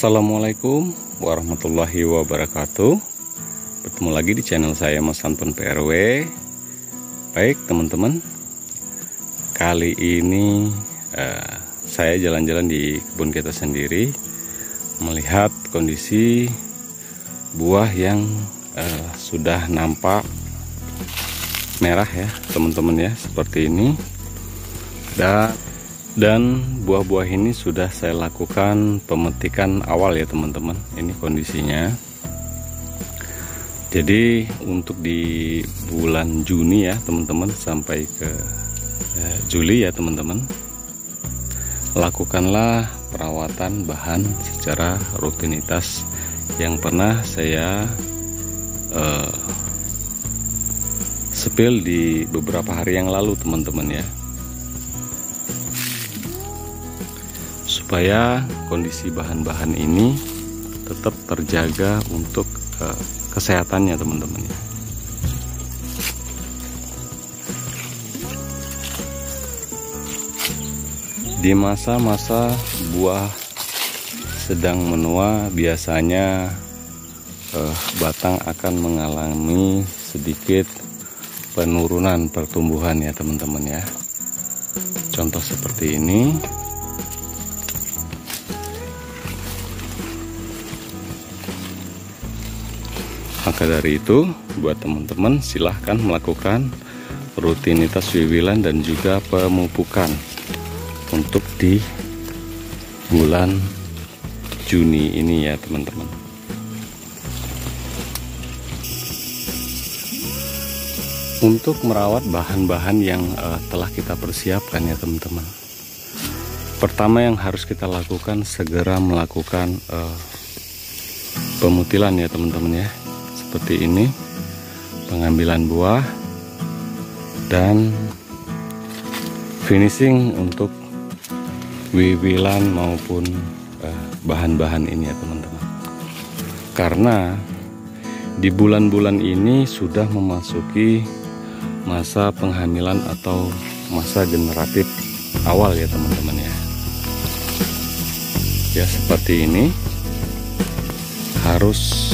Assalamualaikum warahmatullahi wabarakatuh. Bertemu lagi di channel saya Mas Santun PRW. Baik teman-teman, kali ini saya jalan-jalan di kebun kita sendiri, melihat kondisi buah yang sudah nampak merah ya teman-teman ya, seperti ini. Dan buah-buah ini sudah saya lakukan pemetikan awal ya teman-teman. Ini kondisinya. Jadi untuk di bulan Juni ya teman-teman sampai ke Juli ya teman-teman, lakukanlah perawatan bahan secara rutinitas yang pernah saya spill di beberapa hari yang lalu teman-teman ya, supaya kondisi bahan-bahan ini tetap terjaga untuk kesehatannya teman-teman ya. Di masa-masa buah sedang menua biasanya batang akan mengalami sedikit penurunan pertumbuhan ya teman-teman ya. Contoh seperti ini. Maka dari itu, buat teman-teman silahkan melakukan rutinitas wiwilan dan juga pemupukan untuk di bulan Juni ini ya teman-teman. Untuk merawat bahan-bahan yang telah kita persiapkan ya teman-teman, pertama yang harus kita lakukan segera melakukan pemutilan ya teman-teman ya. Seperti ini, pengambilan buah dan finishing untuk wiwilan maupun bahan-bahan ini ya teman-teman. Karena di bulan-bulan ini sudah memasuki masa penghamilan atau masa generatif awal ya teman-teman ya. Ya seperti ini, harus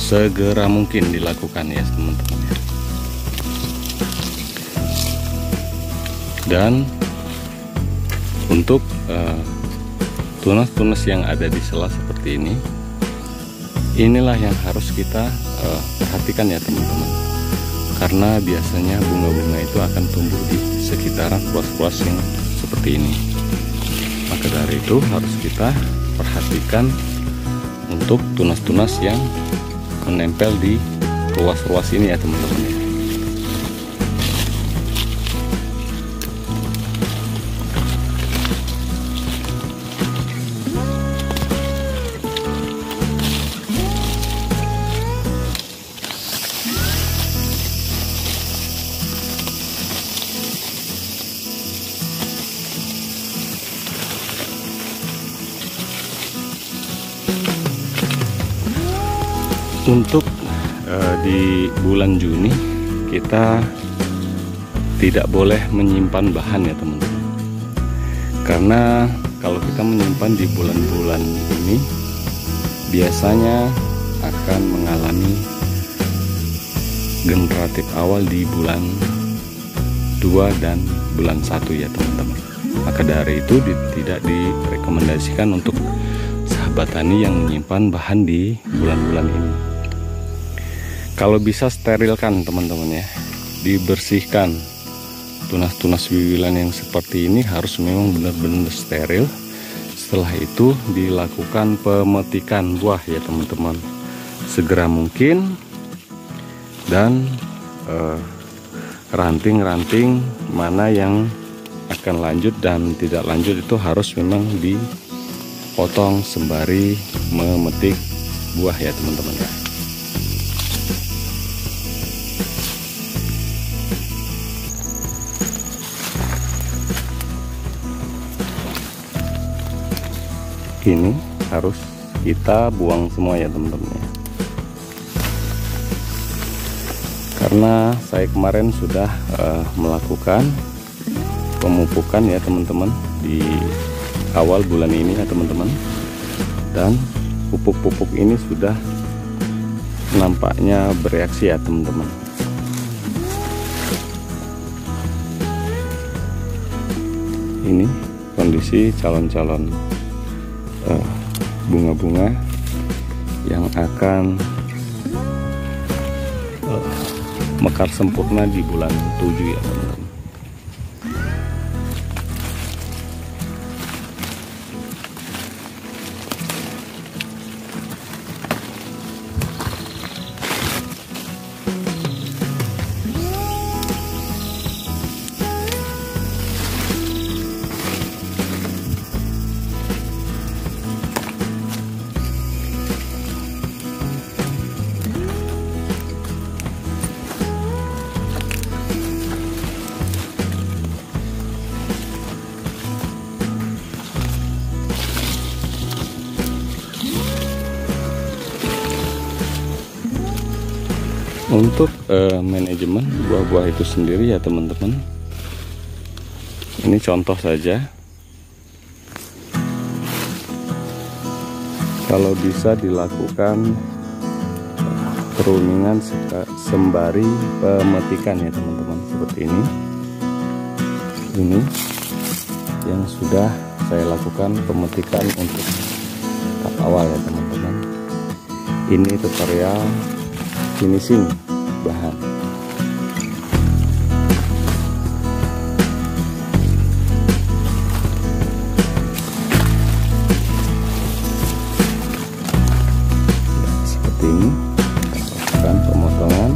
segera mungkin dilakukan ya teman-teman ya. Dan untuk tunas-tunas yang ada di sela seperti ini, inilah yang harus kita perhatikan ya teman-teman, karena biasanya bunga-bunga itu akan tumbuh di sekitaran ruas-ruas yang seperti ini. Maka dari itu harus kita perhatikan untuk tunas-tunas yang menempel di ruas-ruas ini ya teman-teman ya. Untuk di bulan Juni kita tidak boleh menyimpan bahan ya teman-teman, karena kalau kita menyimpan di bulan-bulan ini biasanya akan mengalami generatif awal di bulan 2 dan bulan 1 ya teman-teman. Maka dari itu tidak direkomendasikan untuk sahabat tani yang menyimpan bahan di bulan-bulan ini. Kalau bisa sterilkan teman-teman ya, dibersihkan. Tunas-tunas wiwilan yang seperti ini harus memang benar-benar steril. Setelah itu dilakukan pemetikan buah ya teman-teman, segera mungkin. Dan ranting-ranting mana yang akan lanjut dan tidak lanjut itu harus memang dipotong sembari memetik buah ya teman-teman ya. Ini harus kita buang semua ya teman-teman ya. Karena saya kemarin sudah melakukan pemupukan ya teman-teman di awal bulan ini ya teman-teman, dan pupuk-pupuk ini sudah nampaknya bereaksi ya teman-teman. Ini kondisi calon-calon bunga-bunga yang akan mekar sempurna di bulan 7 ya teman-teman. Untuk manajemen buah-buah itu sendiri ya teman-teman, ini contoh saja. Kalau bisa dilakukan pruningan sembari pemetikan ya teman-teman, seperti ini. Ini yang sudah saya lakukan pemetikan untuk tahap awal ya teman-teman. Ini tutorial finishing bahan. Seperti ini, lakukan pemotongan.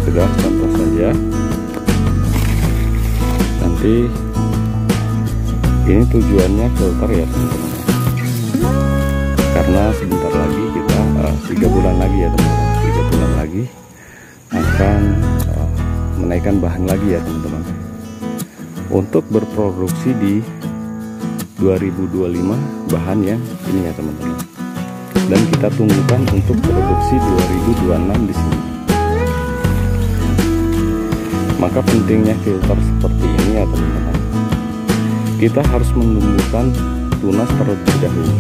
Sudah contoh saja. Nanti ini tujuannya filter ya teman-teman, karena sebentar lagi kita 3 bulan lagi ya teman-teman, 3 bulan lagi akan menaikkan bahan lagi ya teman-teman, untuk berproduksi di 2025 bahan yang ini ya teman-teman, dan kita tunggukan untuk produksi 2026 di sini. Maka pentingnya filter seperti ini ya teman-teman. Kita harus menumbuhkan tunas terlebih dahulu.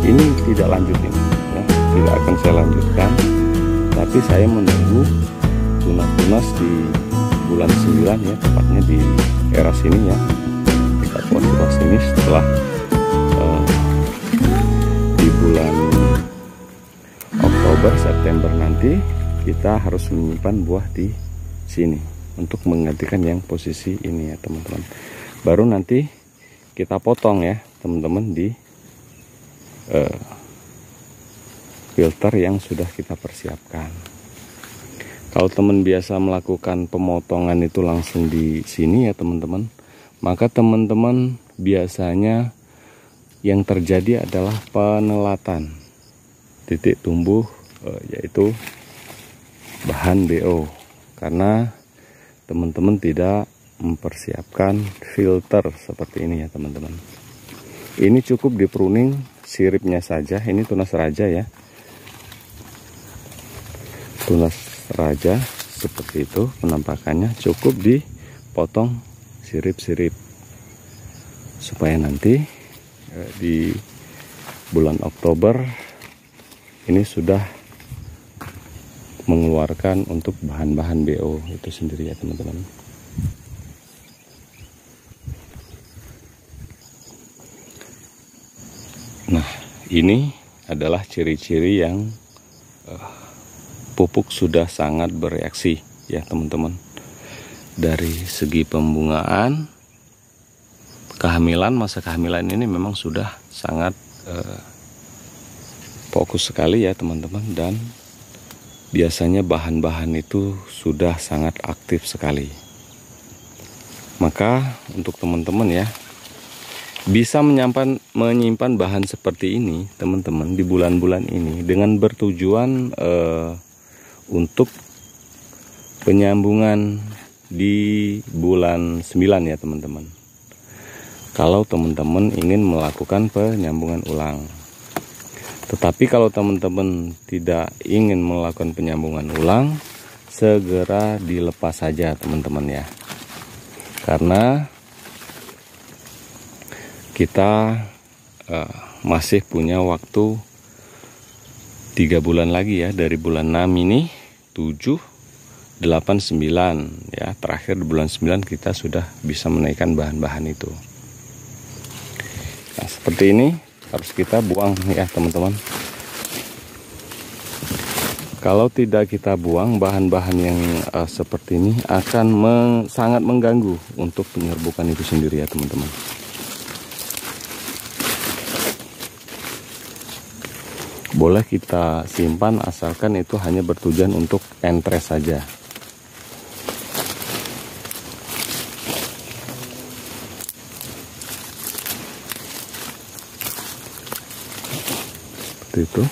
Ini tidak lanjut ini, ya. Tidak akan saya lanjutkan. Tapi saya menunggu tunas-tunas di bulan 9 ya, tepatnya di era sini ya. Kita posisi sini setelah di bulan Oktober September nanti kita harus menyimpan buah di sini untuk menggantikan yang posisi ini ya teman-teman. Baru nanti kita potong ya teman-teman di filter yang sudah kita persiapkan. Kalau teman biasa melakukan pemotongan itu langsung di sini ya teman-teman, maka teman-teman biasanya yang terjadi adalah penelatan titik tumbuh yaitu bahan BO, karena teman-teman tidak mempersiapkan filter seperti ini ya teman-teman. Ini cukup di pruning siripnya saja. Ini tunas raja ya, tunas raja seperti itu penampakannya. Cukup dipotong sirip-sirip supaya nanti di bulan Oktober ini sudah mengeluarkan untuk bahan-bahan BO itu sendiri ya teman-teman. Nah, ini adalah ciri-ciri yang pupuk sudah sangat bereaksi ya teman-teman. Dari segi pembungaan, kehamilan, masa kehamilan ini memang sudah sangat fokus sekali ya teman-teman, dan biasanya bahan-bahan itu sudah sangat aktif sekali. Maka untuk teman-teman ya, bisa menyimpan bahan seperti ini teman-teman di bulan-bulan ini dengan bertujuan untuk penyambungan di bulan 9 ya teman-teman. Kalau teman-teman ingin melakukan penyambungan ulang. Tetapi kalau teman-teman tidak ingin melakukan penyambungan ulang, segera dilepas saja teman-teman ya. Karena kita masih punya waktu 3 bulan lagi ya, dari bulan 6 ini 7, 8, 9 ya. Terakhir di bulan 9 kita sudah bisa menaikkan bahan-bahan itu. Nah, seperti ini harus kita buang ya teman-teman. Kalau tidak kita buang, bahan-bahan yang seperti ini akan sangat mengganggu untuk penyerbukan itu sendiri ya teman-teman. Boleh kita simpan asalkan itu hanya bertujuan untuk entres saja. Seperti itu.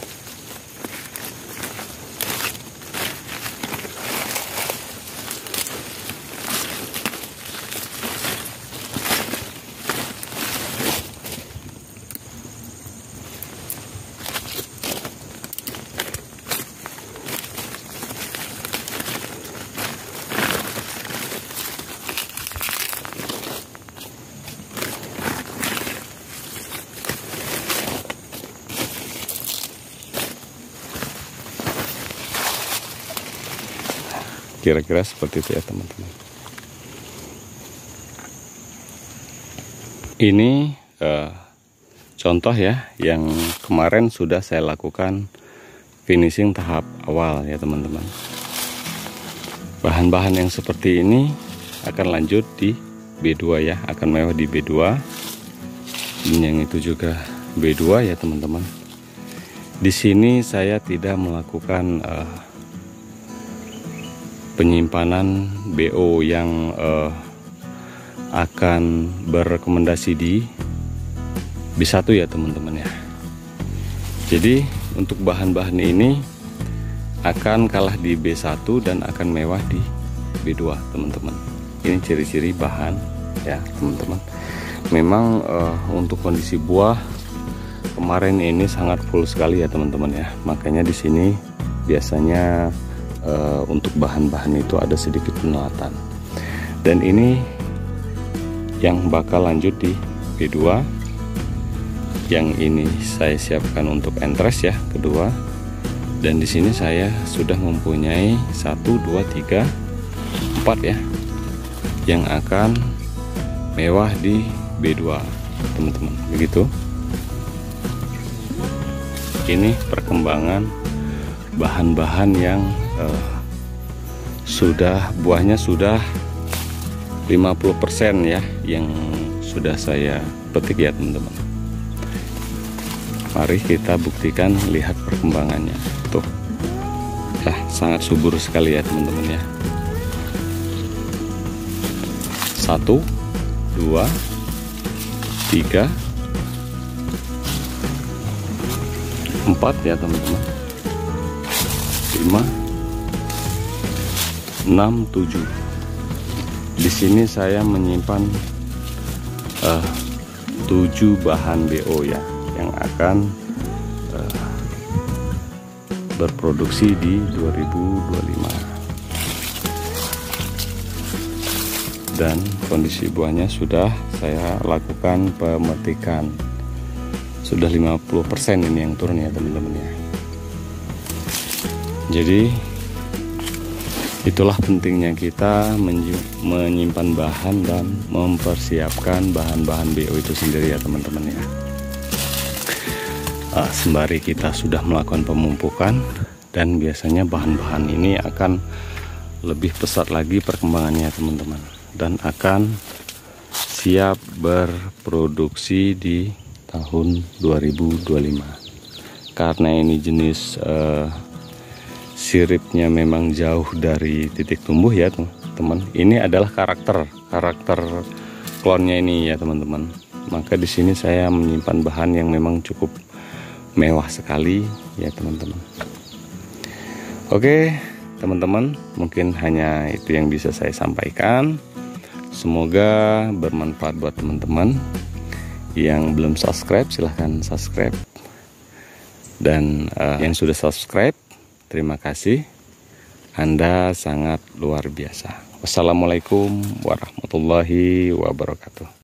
Kira-kira seperti itu ya teman-teman. Ini contoh ya yang kemarin sudah saya lakukan finishing tahap awal ya teman-teman. Bahan-bahan yang seperti ini akan lanjut di B2 ya, akan mewah di B2. Dan yang itu juga B2 ya teman-teman. Di sini saya tidak melakukan penyimpanan BO yang akan berekomendasi di B1 ya teman-teman ya. Jadi untuk bahan-bahan ini akan kalah di B1 dan akan mewah di B2 teman-teman. Ini ciri-ciri bahan ya teman-teman. Memang untuk kondisi buah kemarin ini sangat full sekali ya teman-teman ya. Makanya di sini biasanya untuk bahan-bahan itu ada sedikit penelatan. Dan ini yang bakal lanjut di B2. Yang ini saya siapkan untuk entres ya, kedua. Dan di sini saya sudah mempunyai 1, 2, 3, 4 ya, yang akan mewah di B2 teman-teman. Begitu. Ini perkembangan bahan-bahan yang buahnya sudah 50% ya, yang sudah saya petik ya teman-teman. Mari kita buktikan, lihat perkembangannya. Tuh ya, sangat subur sekali ya teman-teman ya. 1, 2, 3, 4 ya teman-teman. 5, 6, 7. Di sini saya menyimpan 7 bahan BO ya, yang akan berproduksi di 2025. Dan kondisi buahnya sudah saya lakukan pemetikan. Sudah 50% ini yang turun ya teman-teman ya. Jadi itulah pentingnya kita menyimpan bahan dan mempersiapkan bahan-bahan BO itu sendiri ya teman-teman ya. Sembari kita sudah melakukan pemumpukan, dan biasanya bahan-bahan ini akan lebih pesat lagi perkembangannya teman-teman, dan akan siap berproduksi di tahun 2025. Karena ini jenis siripnya memang jauh dari titik tumbuh ya teman-teman. Ini adalah karakter klonnya ini ya teman-teman. Maka di sini saya menyimpan bahan yang memang cukup mewah sekali ya teman-teman. Oke, teman-teman, mungkin hanya itu yang bisa saya sampaikan. Semoga bermanfaat buat teman-teman. Yang belum subscribe silahkan subscribe, dan yang sudah subscribe terima kasih, Anda sangat luar biasa. Wassalamualaikum warahmatullahi wabarakatuh.